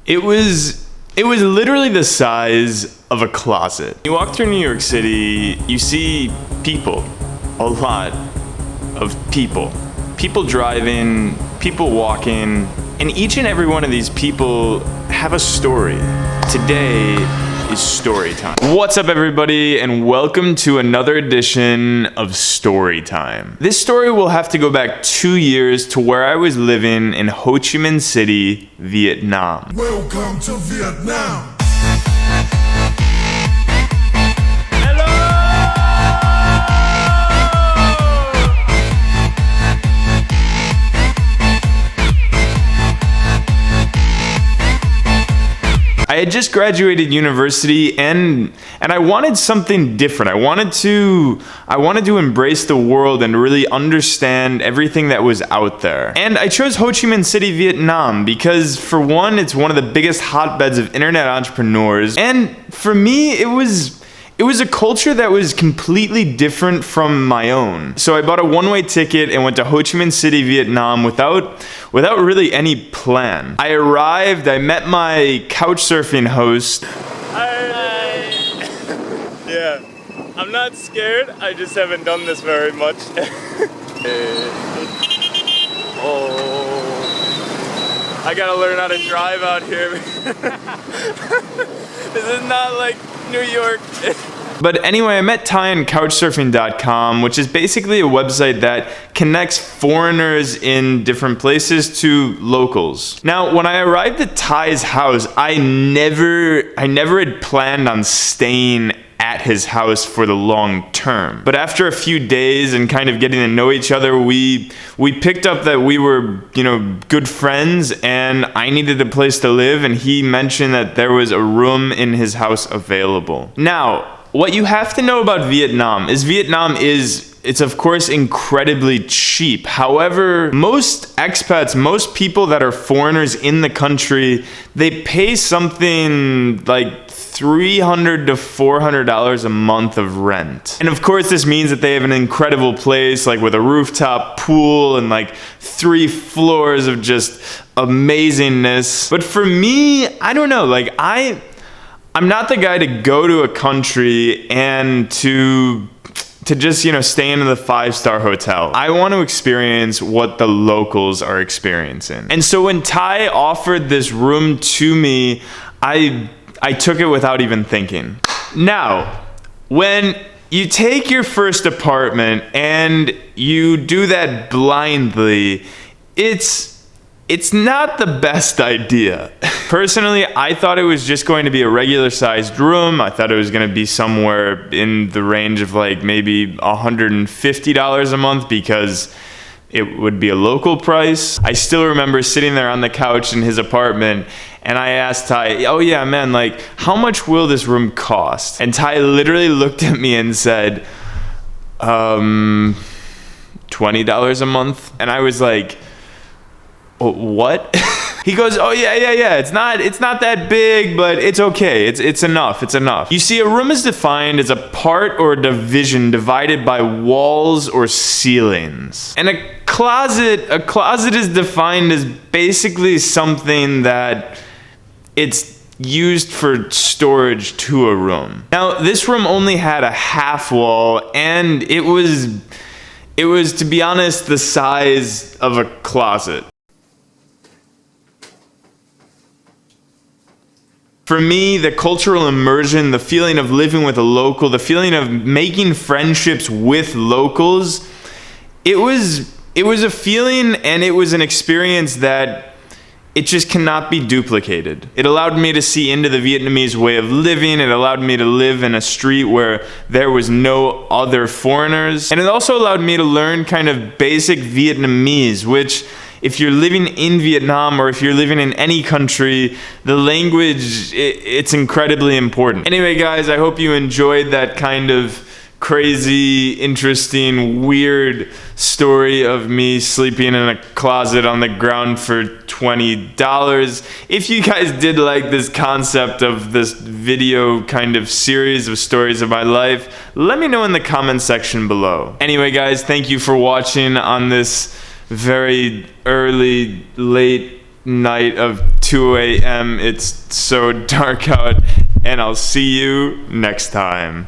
It was literally the size of a closet. You walk through New York City, you see people, a lot of people. People driving, people walking, and each and every one of these people have a story. Today is story time. What's up, everybody, and welcome to another edition of Story Time. This story will have to go back 2 years to where I was living in Ho Chi Minh City, Vietnam. Welcome to Vietnam. I had just graduated university and I wanted something different. I wanted to embrace the world and really understand everything that was out there. And I chose Ho Chi Minh City, Vietnam because, for one, it's one of the biggest hotbeds of internet entrepreneurs, and for me it was a culture that was completely different from my own. So I bought a one-way ticket and went to Ho Chi Minh City, Vietnam without really any plan. I arrived, I met my couch surfing host. Hi. Yeah, I'm not scared, I just haven't done this very much. Oh, I gotta learn how to drive out here. This is not like New York. But anyway, I met Ty on Couchsurfing.com, which is basically a website that connects foreigners in different places to locals. Now, when I arrived at Ty's house, I never had planned on staying at his house for the long term. But after a few days and kind of getting to know each other, we picked up that we were, good friends, and I needed a place to live, and he mentioned that there was a room in his house available. Now, what you have to know about Vietnam is it's of course incredibly cheap. However, most expats, most people that are foreigners in the country, they pay something like $300 to $400 a month of rent. And of course this means that they have an incredible place, like with a rooftop pool and like 3 floors of just amazingness. But for me, I don't know, I'm not the guy to go to a country and to just, stay in the 5-star hotel. I want to experience what the locals are experiencing. And so when Ty offered this room to me, I took it without even thinking. Now, when you take your first apartment and you do that blindly, it's not the best idea. Personally, I thought it was just going to be a regular sized room. I thought it was going to be somewhere in the range of maybe $150 a month because it would be a local price. I still remember sitting there on the couch in his apartment, and I asked Ty, oh yeah, man, how much will this room cost? And Ty literally looked at me and said, $20 a month. And I was like, what? He goes, oh yeah, it's not that big, but it's okay, it's enough. You see, a room is defined as a part or a division divided by walls or ceilings. And a closet is defined as basically something that it's used for storage to a room. Now, this room only had a half wall, and it was, to be honest, the size of a closet. For me, the cultural immersion, the feeling of living with a local, the feeling of making friendships with locals, it was a feeling and it was an experience that it just cannot be duplicated. It allowed me to see into the Vietnamese way of living. It allowed me to live in a street where there was no other foreigners. And it also allowed me to learn kind of basic Vietnamese, which, if you're living in Vietnam or if you're living in any country, the language, it's incredibly important. Anyway, guys, I hope you enjoyed that kind of crazy, interesting, weird story of me sleeping in a closet on the ground for $20. If you guys did like this concept of this video kind of series of stories of my life, let me know in the comment section below. Anyway, guys, thank you for watching on this very early, late night of 2 a.m. It's so dark out, and I'll see you next time.